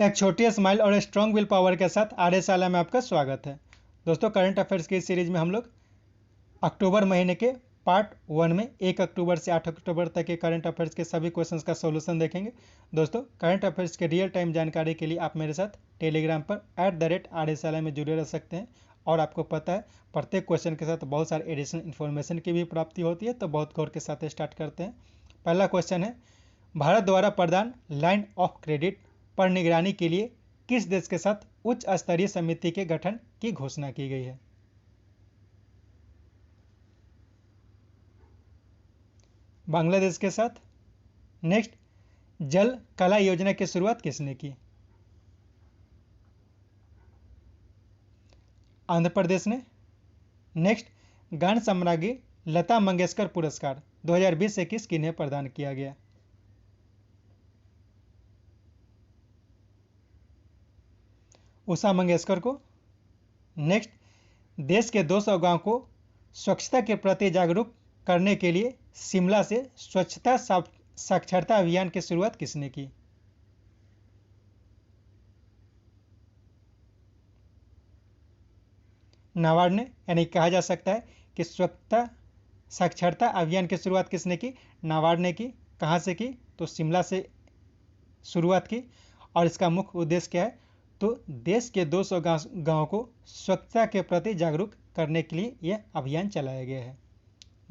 एक छोटी स्माइल और स्ट्रॉन्ग विल पावर के साथ आर्यशाला में आपका स्वागत है। दोस्तों, करंट अफेयर्स की सीरीज में हम लोग अक्टूबर महीने के पार्ट 1 में 1 अक्टूबर से 8 अक्टूबर तक के करंट अफेयर्स के सभी क्वेश्चंस का सॉल्यूशन देखेंगे। दोस्तों, करंट अफेयर्स के रियल टाइम जानकारी के लिए आप मेरे साथ टेलीग्राम पर @आर्यशाला में जुड़े रह सकते हैं। और आपको पता है, प्रत्येक क्वेश्चन के साथ बहुत सारे एडिशनल इन्फॉर्मेशन की भी प्राप्ति होती है, तो बहुत गौर के साथ स्टार्ट करते हैं। पहला क्वेश्चन है, भारत द्वारा प्रदान लाइन ऑफ क्रेडिट पर निगरानी के लिए किस देश के साथ उच्च स्तरीय समिति के गठन की घोषणा की गई है? बांग्लादेश के साथ। नेक्स्ट, जल कला योजना की शुरुआत किसने की? आंध्र प्रदेश ने। नेक्स्ट, गान सम्राज्ञी लता मंगेशकर पुरस्कार 2020-21 किन्हें प्रदान किया गया? उषा मंगेशकर को। नेक्स्ट, देश के 200 गांव को स्वच्छता के प्रति जागरूक करने के लिए शिमला से स्वच्छता साक्षरता अभियान की शुरुआत किसने की? नाबार्ड ने। यानी कहा जा सकता है कि स्वच्छता साक्षरता अभियान की शुरुआत किसने की? नाबार्ड ने की। कहाँ से की? तो शिमला से शुरुआत की। और इसका मुख्य उद्देश्य क्या है? तो देश के 200 गांव को स्वच्छता के प्रति जागरूक करने के लिए यह अभियान चलाया गया है।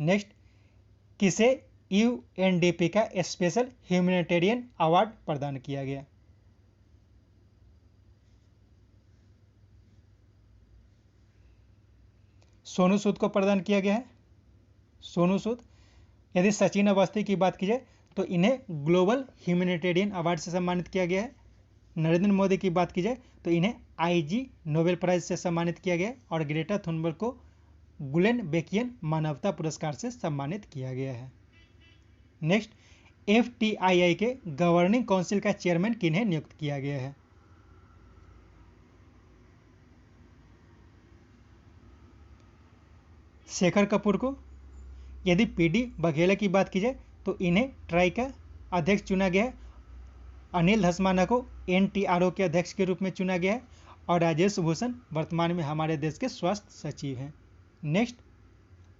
नेक्स्ट, किसे यूएनडीपी का स्पेशल ह्यूमैनिटेरियन अवार्ड प्रदान किया गया? सोनू सूद को प्रदान किया गया है। सोनू सूद। यदि सचिन अवस्थी की बात की जाए तो इन्हें ग्लोबल ह्यूमैनिटेरियन अवार्ड से सम्मानित किया गया है। नरेंद्र मोदी की बात की जाए तो इन्हें आईजी नोबेल प्राइज से सम्मानित किया गया है। और ग्रेटा थुनबर्ग को गुलेनबेकियन मानवता पुरस्कार से सम्मानित किया गया है। नेक्स्ट, एफटीआईआई के गवर्निंग काउंसिल का चेयरमैन किन्हें नियुक्त किया गया है? शेखर कपूर को। यदि पीडी बघेला की बात की जाए तो इन्हें ट्राई का अध्यक्ष चुना गया है। अनिल धस्माना को एनटीआरओ के अध्यक्ष के रूप में चुना गया है। और राजेश भूषण वर्तमान में हमारे देश के स्वास्थ्य सचिव हैं। नेक्स्ट,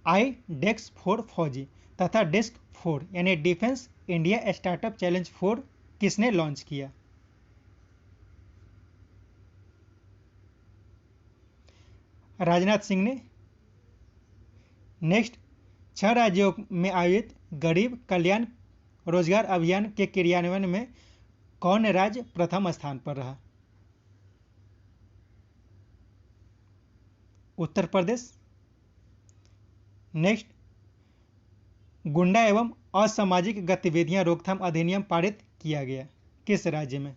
आई डेस्क 4 फौजी तथा डेस्क 4 यानी डिफेंस इंडिया स्टार्टअप चैलेंज 4 किसने लॉन्च किया? राजनाथ सिंह ने। नेक्स्ट, 6 राज्यों में आयोजित गरीब कल्याण रोजगार अभियान के क्रियान्वयन में कौन राज्य प्रथम स्थान पर रहा? उत्तर प्रदेश। नेक्स्ट, गुंडा एवं असामाजिक गतिविधियां रोकथाम अधिनियम पारित किया गया किस राज्य में?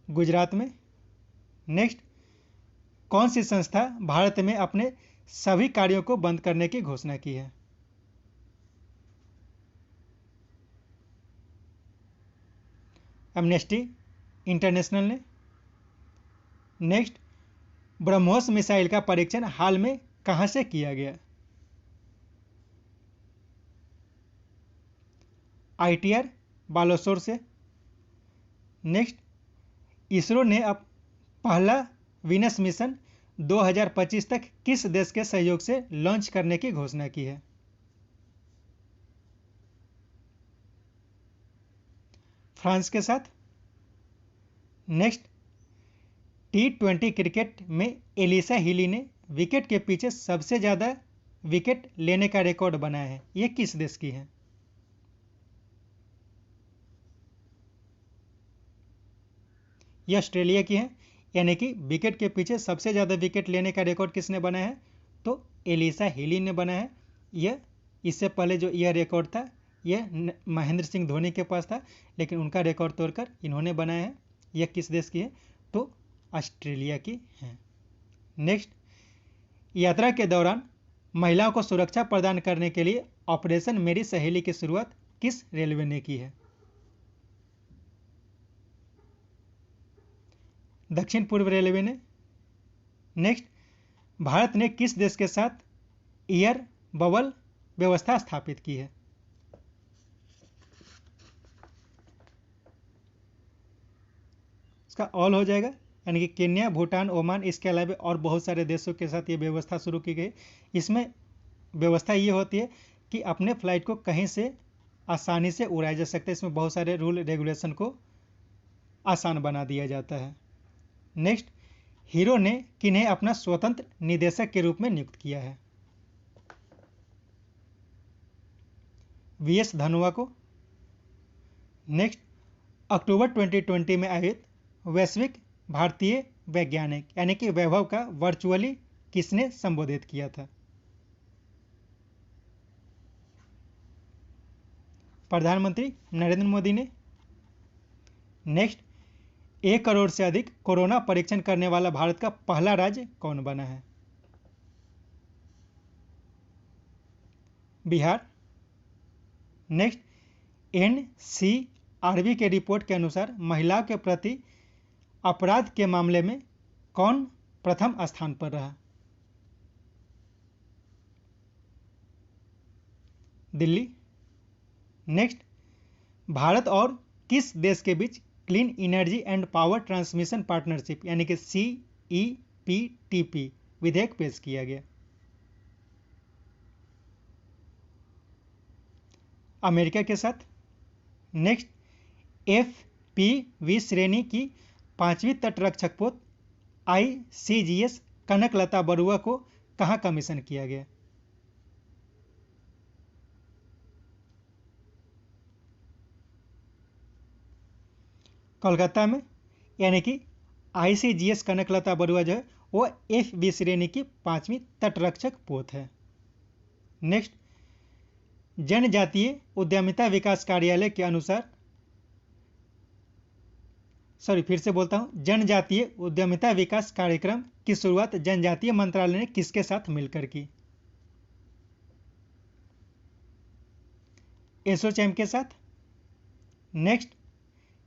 गुजरात में। नेक्स्ट, कौन सी संस्था भारत में अपने सभी कार्यों को बंद करने की घोषणा की है? एमनेस्टी इंटरनेशनल ने। नेक्स्ट, ब्रह्मोस मिसाइल का परीक्षण हाल में कहां से किया गया? आईटीआर बालासोर से। नेक्स्ट, इसरो ने अब पहला वीनस मिशन 2025 तक किस देश के सहयोग से लॉन्च करने की घोषणा की है? फ्रांस के साथ। नेक्स्ट, T20 क्रिकेट में एलिसा हिली ने विकेट के पीछे सबसे ज्यादा विकेट लेने का रिकॉर्ड बनाया है। यह किस देश की है? यह ऑस्ट्रेलिया की है। यानी कि विकेट के पीछे सबसे ज्यादा विकेट लेने का रिकॉर्ड किसने बनाया है? तो एलिसा हिली ने बनाया है। यह इससे पहले जो यह रिकॉर्ड था यह महेंद्र सिंह धोनी के पास था, लेकिन उनका रिकॉर्ड तोड़कर इन्होंने बनाया है। यह किस देश की है? तो ऑस्ट्रेलिया की है। नेक्स्ट, यात्रा के दौरान महिलाओं को सुरक्षा प्रदान करने के लिए ऑपरेशन मेरी सहेली की शुरुआत किस रेलवे ने की है? दक्षिण पूर्व रेलवे ने। नेक्स्ट, भारत ने किस देश के साथ एयर बबल व्यवस्था स्थापित की है? उसका ऑल हो जाएगा, यानी कि केन्या, भूटान, ओमान, इसके अलावा और बहुत सारे देशों के साथ ये व्यवस्था शुरू की गई। इसमें व्यवस्था ये होती है कि अपने फ्लाइट को कहीं से आसानी से उड़ाया जा सकता है। इसमें बहुत सारे रूल रेगुलेशन को आसान बना दिया जाता है। नेक्स्ट, हीरो ने किन्हें अपना स्वतंत्र निदेशक के रूप में नियुक्त किया है? वीएस धनुआ को। नेक्स्ट, अक्टूबर 2020 में आयोजित वैश्विक भारतीय वैज्ञानिक यानी कि वैभव का वर्चुअली किसने संबोधित किया था? प्रधानमंत्री नरेंद्र मोदी ने। नेक्स्ट, 1 करोड़ से अधिक कोरोना परीक्षण करने वाला भारत का पहला राज्य कौन बना है? बिहार। नेक्स्ट, एनसीआरबी के रिपोर्ट के अनुसार महिलाओं के प्रति अपराध के मामले में कौन प्रथम स्थान पर रहा? दिल्ली। नेक्स्ट, भारत और किस देश के बीच clean energy and power transmission partnership यानी कि CEPTP विधेयक पेश किया गया? अमेरिका के साथ। नेक्स्ट, FPV श्रेणी की 5वीं तटरक्षक पोत ICGS कनकलता बरुआ को कहां कमीशन किया गया? कोलकाता में, यानी कि ICGS कनकलता बरुआ जो है वो FB श्रेणी की 5वीं तटरक्षक पोत है। नेक्स्ट, जनजातीय उद्यमिता विकास कार्यालय के अनुसार, जनजातीय उद्यमिता विकास कार्यक्रम की शुरुआत जनजातीय मंत्रालय ने किसके साथ मिलकर की? एसोचैम के साथ। नेक्स्ट,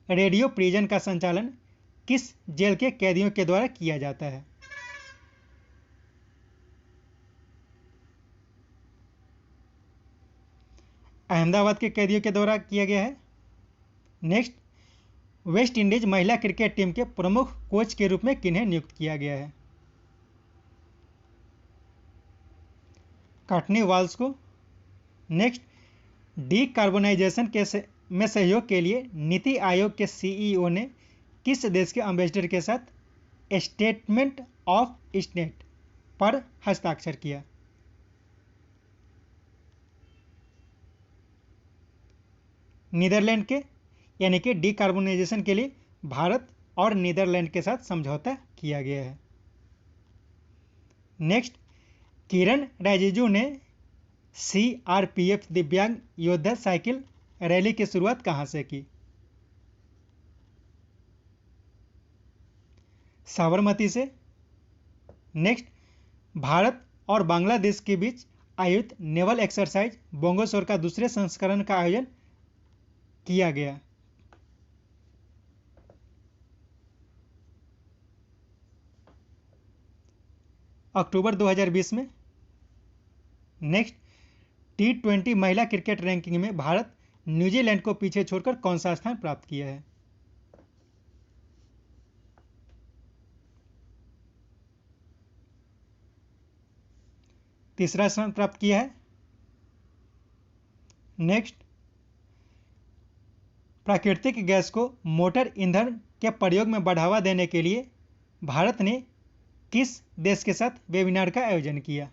रेडियो प्रिजन का संचालन किस जेल के कैदियों के द्वारा किया जाता है? अहमदाबाद के कैदियों के द्वारा किया गया है। नेक्स्ट, वेस्ट इंडीज महिला क्रिकेट टीम के प्रमुख कोच के रूप में किन्हें नियुक्त किया गया है? काटनी वाल्स को। नेक्स्ट, डीकार्बोनाइजेशन में सहयोग के लिए नीति आयोग के CEO ने किस देश के एम्बेसडर के साथ स्टेटमेंट ऑफ इंटेंट पर हस्ताक्षर किया? नीदरलैंड के, यानी कि डीकार्बोनाइजेशन के लिए भारत और नीदरलैंड के साथ समझौता किया गया है। नेक्स्ट, किरण रिजिजू ने CRPF दिव्यांग योद्धा साइकिल रैली की शुरुआत कहां से की? साबरमती से। नेक्स्ट, भारत और बांग्लादेश के बीच आयोजित नेवल एक्सरसाइज बोंगोसोर का दूसरे संस्करण का आयोजन किया गया? अक्टूबर 2020 में। नेक्स्ट, T20 महिला क्रिकेट रैंकिंग में भारत न्यूजीलैंड को पीछे छोड़कर कौन सा स्थान प्राप्त किया है? तीसरा स्थान प्राप्त किया है। नेक्स्ट, प्राकृतिक गैस को मोटर ईंधन के प्रयोग में बढ़ावा देने के लिए भारत ने किस देश के साथ वेबिनार का आयोजन किया?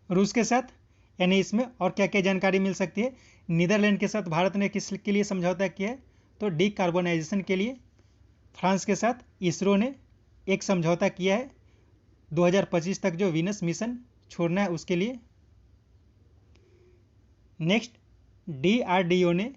रूस के साथ। यानी इसमें और क्या क्या जानकारी मिल सकती है? नीदरलैंड के साथ भारत ने किस के लिए समझौता किया है? तो डीकार्बोनाइजेशन के लिए। फ्रांस के साथ इसरो ने एक समझौता किया है 2025 तक जो वीनस मिशन छोड़ना है उसके लिए। नेक्स्ट, DRDO ने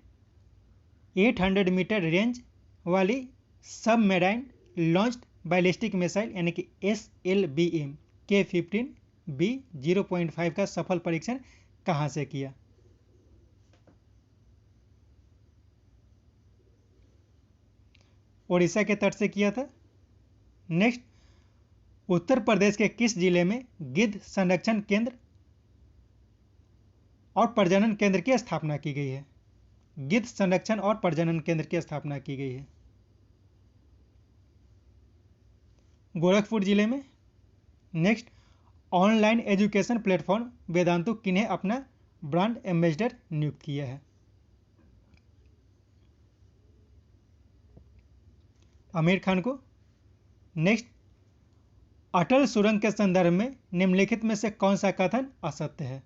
800 मीटर रेंज वाली सबमरीन लॉन्च्ड बैलिस्टिक मिसाइल यानी कि SLBM K-15B 0.5 का सफल परीक्षण कहां से किया? ओडिशा के तट से किया था। नेक्स्ट, उत्तर प्रदेश के किस जिले में गिद्ध संरक्षण केंद्र और प्रजनन केंद्र की स्थापना की गई है। गिद्ध संरक्षण और प्रजनन केंद्र की स्थापना की गई है। गोरखपुर जिले में। Next, online education platform Vedantu किन्हें अपना ब्रांड एम्बेसडर नियुक्त किया है? आमिर खान को। नेक्स्ट, अटल सुरंग के संदर्भ में निम्नलिखित में से कौन सा कथन असत्य है?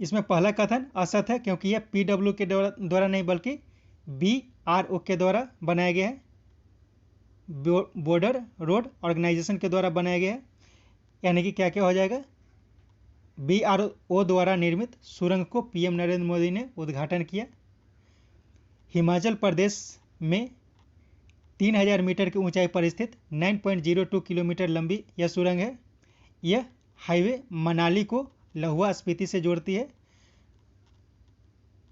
इसमें पहला कथन असत्य है क्योंकि यह पीडब्ल्यू के द्वारा नहीं बल्कि बीआरओ के द्वारा बनाया गया है, बॉर्डर रोड ऑर्गेनाइजेशन के द्वारा बनाया गया है। यानी कि क्या क्या हो जाएगा? बीआरओ द्वारा निर्मित सुरंग को पीएम नरेंद्र मोदी ने उद्घाटन किया। हिमाचल प्रदेश में 3000 मीटर की ऊंचाई पर स्थित 9.02 किलोमीटर लंबी यह सुरंग है। यह हाईवे मनाली को लहुआ स्पीति से जोड़ती है।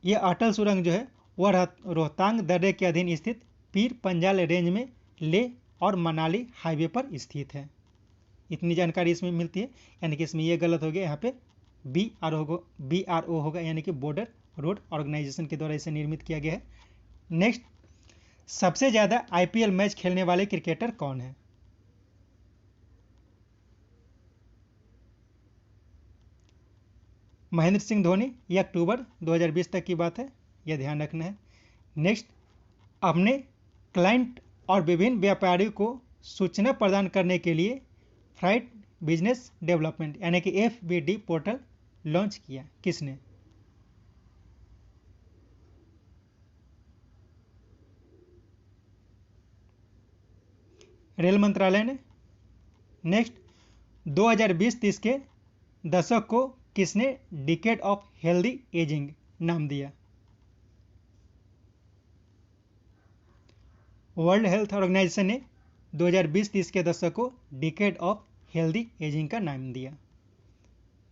यह अटल सुरंग जो है वह रोहतांग दर्रे के अधीन स्थित पीर पंजाल रेंज में लेह और मनाली हाईवे पर स्थित है। इतनी जानकारी इसमें मिलती है। यानी कि इसमें यह गलत हो गया, यहाँ पे बीआरओ होगा, यानी कि बॉर्डर रोड ऑर्गेनाइजेशन के द्वारा इसे निर्मित किया गया है। नेक्स्ट, सबसे ज्यादा आईपीएल मैच खेलने वाले क्रिकेटर कौन है? महेंद्र सिंह धोनी। यह अक्टूबर 2020 तक की बात है, यह ध्यान रखना है। नेक्स्ट, अपने क्लाइंट और विभिन्न व्यापारियों को सूचना प्रदान करने के लिए फ्राइट बिजनेस डेवलपमेंट यानी कि एफबीडी पोर्टल लॉन्च किया, किसने? रेल मंत्रालय ने। नेक्स्ट, 2020-30 के दशक को किसने डिकेड ऑफ हेल्दी एजिंग नाम दिया? वर्ल्ड हेल्थ ऑर्गेनाइजेशन ने 2020-30 के दशक को डिकेड ऑफ हेल्दी एजिंग का नाम दिया।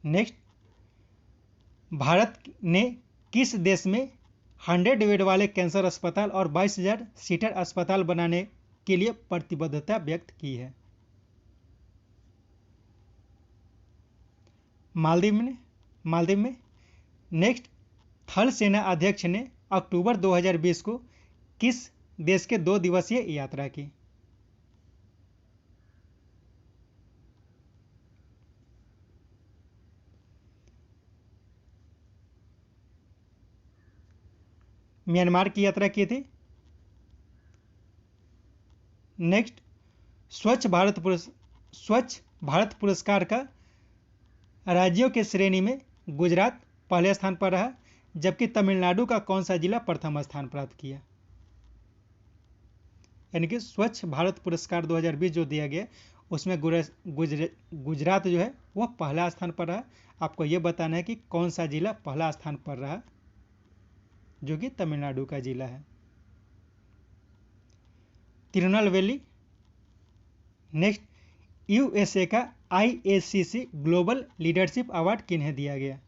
नेक्स्ट, भारत ने किस देश में 100 बेड वाले कैंसर अस्पताल और 22,000 सीटर अस्पताल बनाने के लिए प्रतिबद्धता व्यक्त की है? मालदीव में। नेक्स्ट, थल सेना अध्यक्ष ने अक्टूबर 2020 को किस देश के 2 दिवसीय यात्रा की? म्यांमार की यात्रा की थी। नेक्स्ट, स्वच्छ भारत पुरस्कार का राज्यों के श्रेणी में गुजरात पहले स्थान पर रहा, जबकि तमिलनाडु का कौन सा जिला प्रथम स्थान प्राप्त किया? यानी कि स्वच्छ भारत पुरस्कार 2020 जो दिया गया उसमें गुजरात जो है वह पहला स्थान पर रहा। आपको यह बताना है कि कौन सा जिला पहला स्थान पर रहा, जो कि तमिलनाडु का जिला है। तिरुनेलवेली। नेक्स्ट, यूएसए का आईएसीसी ग्लोबल लीडरशिप अवार्ड किन्हें दिया गया?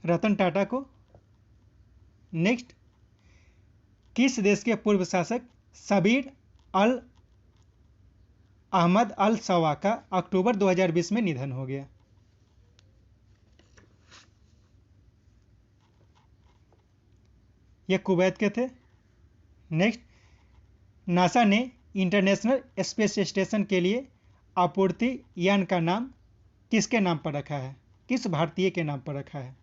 रतन टाटा को। नेक्स्ट, किस देश के पूर्व शासक शबीर अल अहमद अल सवा का अक्टूबर 2020 में निधन हो गया? यह कुवैत के थे। नेक्स्ट, नासा ने इंटरनेशनल स्पेस स्टेशन के लिए आपूर्ति यान का नाम किसके नाम पर रखा है? किस भारतीय के नाम पर रखा है?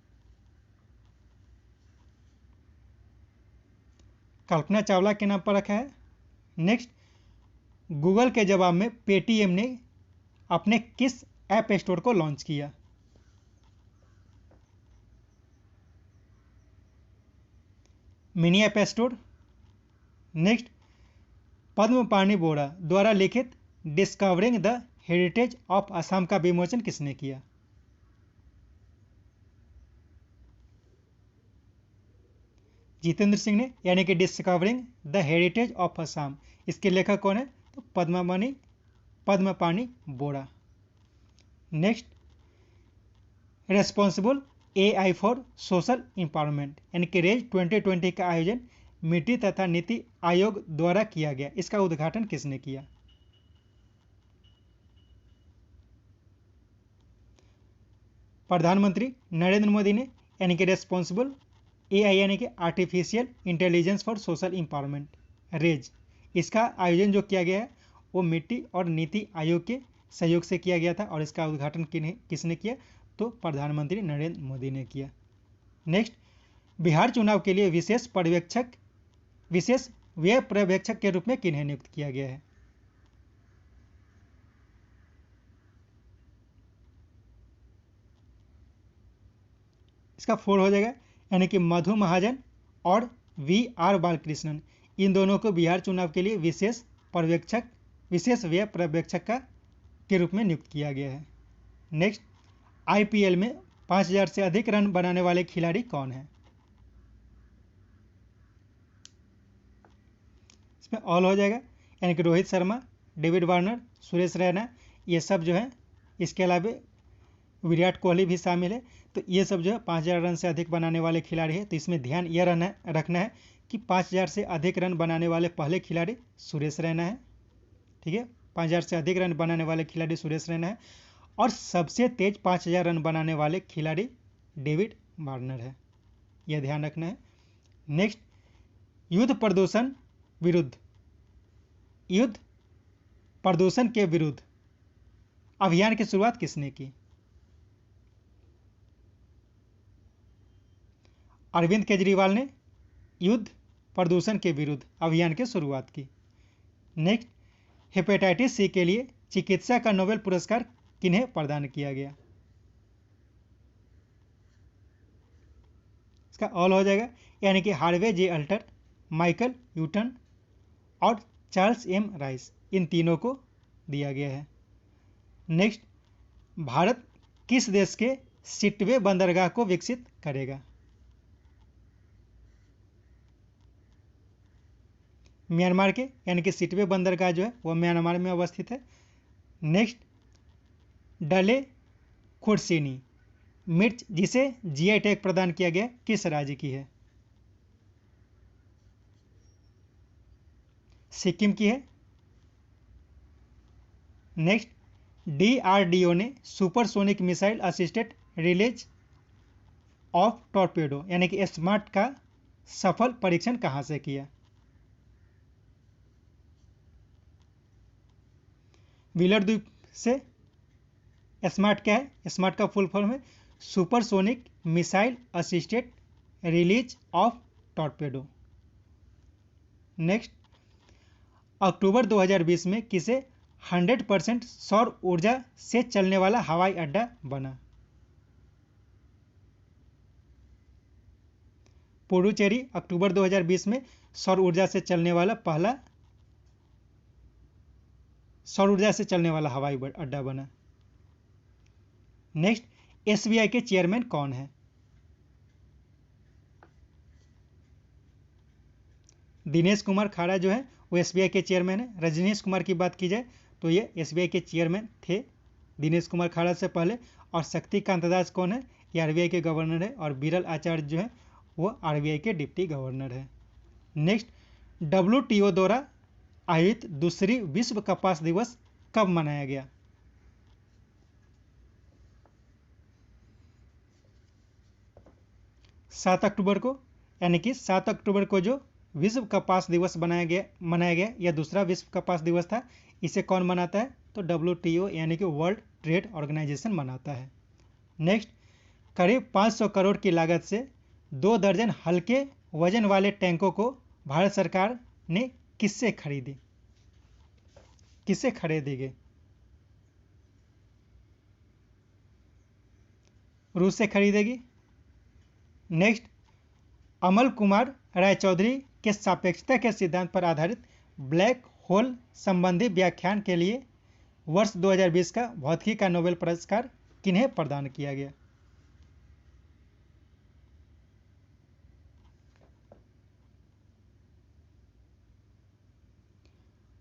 कल्पना चावला के नाम पर रखा है। नेक्स्ट, गूगल के जवाब में पेटीएम ने अपने किस ऐप स्टोर को लॉन्च किया? Mini app store. Next, Padma Pani Bora द्वारा लिखित discovering the heritage of Assam का विमोचन किसने किया? जितेंद्र सिंह ने, यानी कि discovering the heritage of Assam. इसके लेखक कौन है? तो Padma Pani Bora. Next, responsible AI for social empowerment यानी कि रेज 2020 का आयोजन मिट्टी तथा नीति आयोग द्वारा किया गया। इसका उद्घाटन किसने किया? प्रधानमंत्री नरेंद्र मोदी ने, यानी कि रेस्पॉन्सिबल एआई यानी कि artificial intelligence for social empowerment, RAISE, इसका आयोजन जो किया गया है वो मिट्टी और नीति आयोग के सहयोग से किया गया था और इसका उद्घाटन किसने किया? तो प्रधानमंत्री नरेंद्र मोदी ने किया। नेक्स्ट, बिहार चुनाव के लिए विशेष व्यय पर्यवेक्षक के रूप में किन्हें नियुक्त किया गया है? इसका 4 हो जाएगा, यानी कि मधु महाजन और VR बालकृष्णन, इन दोनों को बिहार चुनाव के लिए विशेष व्यय पर्यवेक्षक के रूप में नियुक्त किया गया है। नेक्स्ट, IPL में 5000 से अधिक रन बनाने वाले खिलाड़ी कौन हैं? इसमें ऑल हो जाएगा, यानी कि रोहित शर्मा, डेविड वार्नर, सुरेश रैना, ये सब जो है, इसके अलावा विराट कोहली भी शामिल है। तो ये सब जो है 5000 रन से अधिक बनाने वाले खिलाड़ी है। तो इसमें ध्यान यह रखना है कि 5000 से अधिक रन बनाने वाले पहले खिलाड़ी सुरेश रैना है। ठीक है, 5000 से अधिक रन बनाने वाले खिलाड़ी सुरेश रैना है और सबसे तेज 5000 रन बनाने वाले खिलाड़ी डेविड वार्नर है। यह ध्यान रखना है। नेक्स्ट, युद्ध प्रदूषण के विरुद्ध अभियान की शुरुआत किसने की? अरविंद केजरीवाल ने युद्ध प्रदूषण के विरुद्ध अभियान की शुरुआत की। नेक्स्ट, हेपेटाइटिस सी के लिए चिकित्सा का नोबेल पुरस्कार किन्हें प्रदान किया गया? इसका ऑल हो जाएगा, यानी कि हार्वे जे अल्टर, माइकल यूटन और चार्ल्स एम राइस, इन तीनों को दिया गया है। नेक्स्ट, भारत किस देश के सिटवे बंदरगाह को विकसित करेगा? म्यांमार के, यानी कि सिटवे बंदरगाह जो है वो म्यांमार में अवस्थित है। नेक्स्ट, डले खुर्सीनी मिर्च जिसे GI टैग प्रदान किया गया किस राज्य की है? सिक्किम की है। नेक्स्ट, DRDO ने supersonic missile assisted release of torpedo यानी कि स्मार्ट का सफल परीक्षण कहां से किया? व्हीलर द्वीप से। स्मार्ट क्या है? स्मार्ट का फुल फॉर्म है supersonic missile assisted release of torpedo. Next, October 2020 में किसे 100% सौर ऊर्जा से चलने वाला हवाई अड्डा बना? पुडुचेरी अक्टूबर 2020 में सौर ऊर्जा से चलने वाला हवाई अड्डा बना। नेक्स्ट, SBI के चेयरमैन कौन है? दिनेश कुमार खाड़ा जो है वो SBI के चेयरमैन है। रजनीश कुमार की बात की जाए तो ये SBI के चेयरमैन थे दिनेश कुमार खाड़ा से पहले। और शक्तिकांत दास कौन है? ये RBI के गवर्नर है। और बिरल आचार्य जो है वो RBI के डिप्टी गवर्नर है। नेक्स्ट, WTO द्वारा आयोजित दूसरी विश्व कपास दिवस कब मनाया गया? 7 अक्टूबर को, यानी कि 7 अक्टूबर को जो विश्व कपास दिवस मनाया गया यह दूसरा विश्व कपास दिवस था। इसे कौन मनाता है? तो WTO यानी कि वर्ल्ड ट्रेड ऑर्गेनाइजेशन मनाता है। नेक्स्ट, करीब 500 करोड़ की लागत से 2 दर्जन हल्के वजन वाले टैंकों को भारत सरकार ने किससे खरीदेगी? रूस से खरीदेगी। नेक्स्ट, अमल कुमार रायचौधरी के सापेक्षता के सिद्धांत पर आधारित ब्लैक होल संबंधी व्याख्यान के लिए वर्ष 2020 का भौतिकी का नोबेल पुरस्कार किन्हें प्रदान किया गया?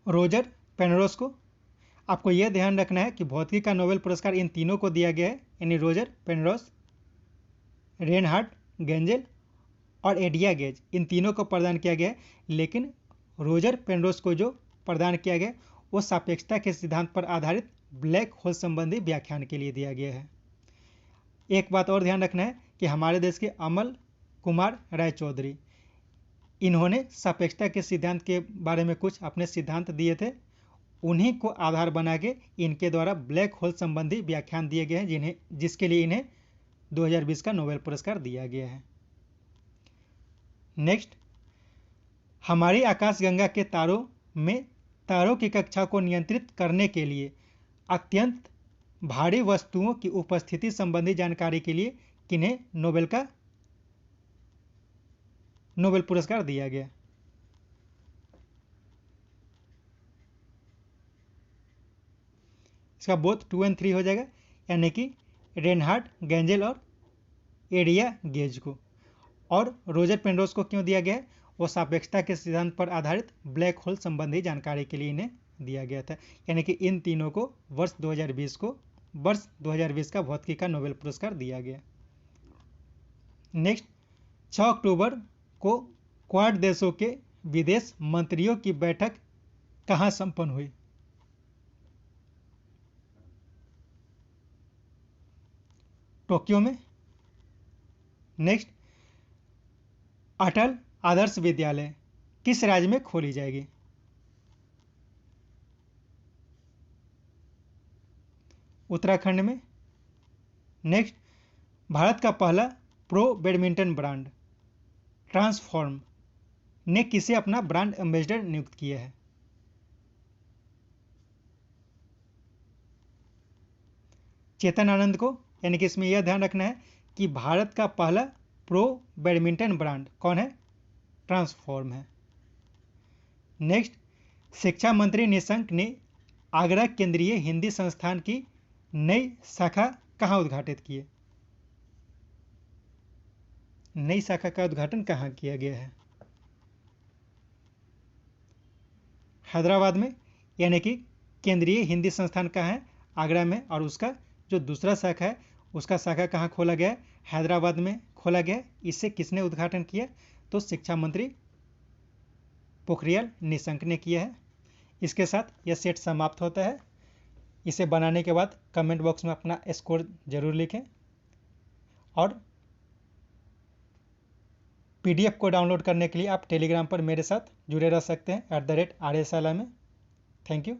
रोजर पेनरोस को। आपको यह ध्यान रखना है कि भौतिकी का नोबेल पुरस्कार इन तीनों को दिया गया है, यानी रोजर पेनरोस, रेनहार्ड गेंजेल और एडिया गेज, इन तीनों को प्रदान किया गया है, लेकिन रोजर पेनरोज को जो प्रदान किया गया वो सापेक्षता के सिद्धांत पर आधारित ब्लैक होल संबंधी व्याख्यान के लिए दिया गया है। एक बात और ध्यान रखना है कि हमारे देश के अमल कुमार राय चौधरी, इन्होंने सापेक्षता के सिद्धांत के बारे में कुछ अपने सिद्धांत दिए थे, उन्हीं को आधार बना के इनके द्वारा ब्लैक होल संबंधी व्याख्यान दिए गए हैं, जिसके लिए इन्हें 2020 का नोबेल पुरस्कार दिया गया है। नेक्स्ट, हमारी आकाशगंगा के तारों में तारों की कक्षा को नियंत्रित करने के लिए अत्यंत भारी वस्तुओं की उपस्थिति संबंधी जानकारी के लिए किन्हें नोबेल पुरस्कार दिया गया? इसका बोथ 2 और 3 हो जाएगा, यानी कि रेनहार्ड गेंजेल और एडिया गेज को। और रोजर पेनरोज को क्यों दिया गया है? वो सापेक्षता के सिद्धांत पर आधारित ब्लैक होल संबंधी जानकारी के लिए इन्हें दिया गया था। यानी कि इन तीनों को वर्ष 2020 का भौतिकी का नोबेल पुरस्कार दिया गया। नेक्स्ट, 6 अक्टूबर को क्वाड देशों के विदेश मंत्रियों की बैठक कहाँ संपन्न हुई? टोक्यो में। नेक्स्ट, अटल आदर्श विद्यालय किस राज्य में खोली जाएगी? उत्तराखंड में। नेक्स्ट, भारत का पहला प्रो बैडमिंटन ब्रांड ट्रांसफॉर्म ने किसे अपना ब्रांड एम्बेसडर नियुक्त किया है? चेतन आनंद को। यानी कि इसमें यह ध्यान रखना है कि भारत का पहला प्रो बैडमिंटन ब्रांड कौन है? ट्रांसफॉर्म है। नेक्स्ट, शिक्षा मंत्री निशंक ने आगरा केंद्रीय हिंदी संस्थान की नई शाखा कहाँ उद्घाटित की है? नई शाखा का उद्घाटन कहाँ किया गया है? हैदराबाद में। यानी कि केंद्रीय हिंदी संस्थान कहाँ है? आगरा में। और उसका जो दूसरा शाखा है उसका शाखा कहाँ खोला गया है? हैदराबाद में खोला गया। इसे किसने उद्घाटन किया? तो शिक्षा मंत्री पोखरियाल निशंक ने किया है। इसके साथ यह सेट समाप्त होता है। इसे बनाने के बाद कमेंट बॉक्स में अपना स्कोर जरूर लिखें और पीडीएफ को डाउनलोड करने के लिए आप टेलीग्राम पर मेरे साथ जुड़े रह सकते हैं @RSALA में। Thank you.